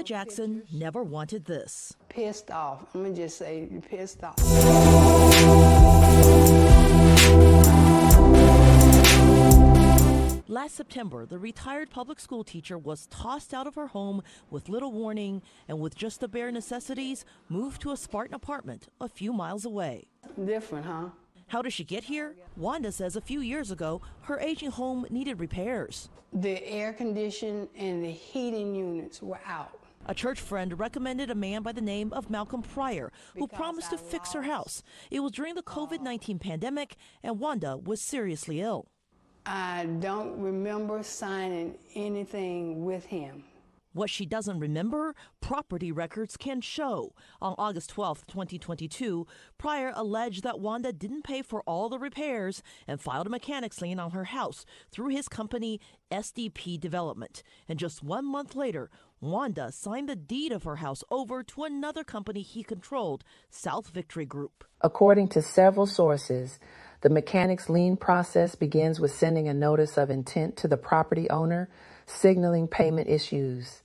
Jackson never wanted this. Pissed off. I'm gonna just say pissed off. Last September, the retired public school teacher was tossed out of her home with little warning and with just the bare necessities, moved to a Spartan apartment a few miles away. Different, huh? How did she get here? Wanda says a few years ago, her aging home needed repairs. The air conditioning and the heating units were out. A church friend recommended a man by the name of Malcolm Pryor, who promised to fix her house. It was during the COVID-19 pandemic, and Wanda was seriously ill. I don't remember signing anything with him. What she doesn't remember, property records can show. On August 12, 2022, Pryor alleged that Wanda didn't pay for all the repairs and filed a mechanics lien on her house through his company, SDP Development. And just 1 month later, Wanda signed the deed of her house over to another company he controlled, South Victory Group. According to several sources, the mechanics lien process begins with sending a notice of intent to the property owner, signaling payment issues.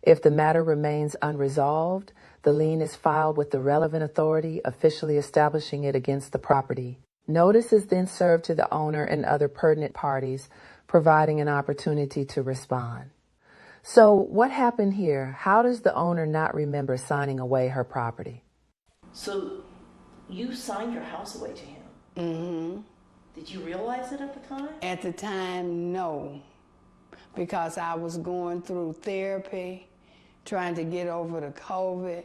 If the matter remains unresolved, the lien is filed with the relevant authority, officially establishing it against the property. Notice is then served to the owner and other pertinent parties, providing an opportunity to respond. So what happened here? How does the owner not remember signing away her property? So you signed your house away to him? Mm-hmm. Did you realize it at the time? At the time, no, because I was going through therapy, trying to get over the COVID,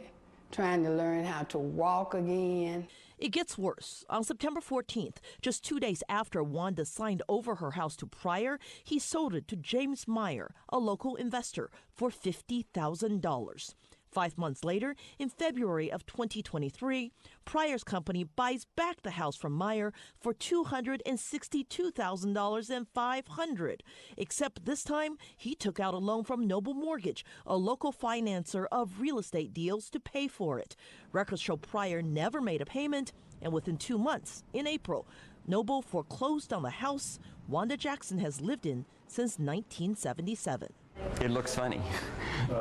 trying to learn how to walk again. It gets worse. On September 14th, just 2 days after Wanda signed over her house to Pryor, he sold it to James Meyer, a local investor, for $50,000. 5 months later, in February of 2023, Pryor's company buys back the house from Meyer for $262,500. Except this time, he took out a loan from Noble Mortgage, a local financer of real estate deals, to pay for it. Records show Pryor never made a payment, and within 2 months, in April, Noble foreclosed on the house Wanda Jackson has lived in since 1977. It looks funny.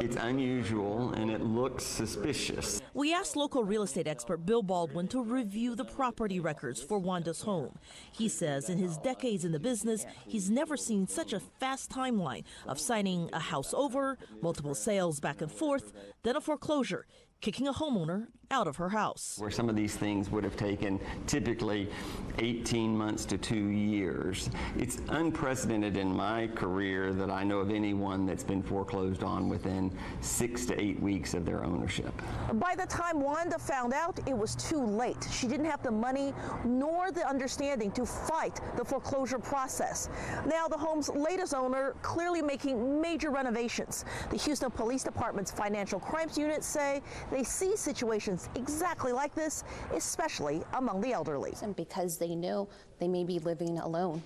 It's unusual and it looks suspicious. We asked local real estate expert Bill Baldwin to review the property records for Wanda's home. He says in his decades in the business, he's never seen such a fast timeline of signing a house over, multiple sales back and forth, then a foreclosure, kicking a homeowner out of her house. Where some of these things would have taken typically 18 months to 2 years. It's unprecedented in my career that I know of anyone that's been foreclosed on within 6 to 8 weeks of their ownership. By the time Wanda found out, it was too late. She didn't have the money nor the understanding to fight the foreclosure process. Now the home's latest owner clearly making major renovations. The Houston Police Department's Financial Crimes Unit say they see situations exactly like this, especially among the elderly. And because they know they may be living alone,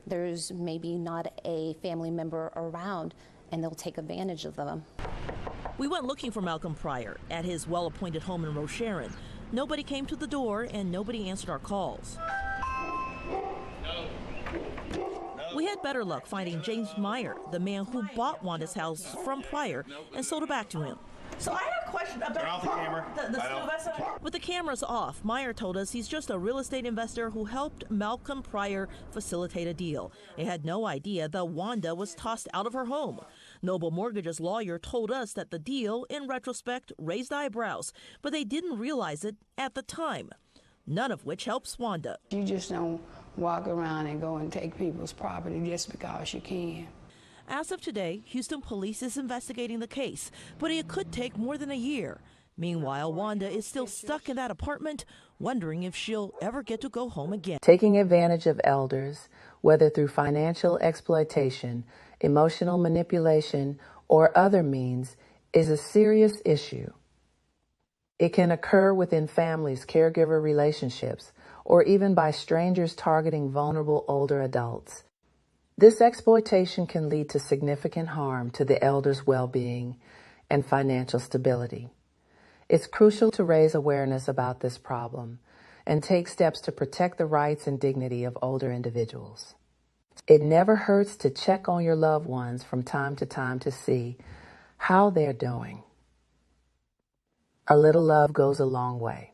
there's maybe not a family member around, and they'll take advantage of them. We went looking for Malcolm Pryor at his well-appointed home in Rocheron. Nobody came to the door and nobody answered our calls. We had better luck finding James Meyer, the man who bought Wanda's house from Pryor and sold it back to him. So I have a question about the investor. With the cameras off, Meyer told us he's just a real estate investor who helped Malcolm Pryor facilitate a deal. He had no idea that Wanda was tossed out of her home. Noble Mortgage's lawyer told us that the deal, in retrospect, raised eyebrows, but they didn't realize it at the time. None of which helps Wanda. You just don't walk around and go and take people's property just because you can. As of today, Houston police is investigating the case, but it could take more than a year. Meanwhile, Wanda is still stuck in that apartment, wondering if she'll ever get to go home again. Taking advantage of elders, whether through financial exploitation, emotional manipulation, or other means, is a serious issue. It can occur within families, caregiver relationships, or even by strangers targeting vulnerable older adults. This exploitation can lead to significant harm to the elder's well-being and financial stability. It's crucial to raise awareness about this problem and take steps to protect the rights and dignity of older individuals. It never hurts to check on your loved ones from time to time to see how they're doing. A little love goes a long way.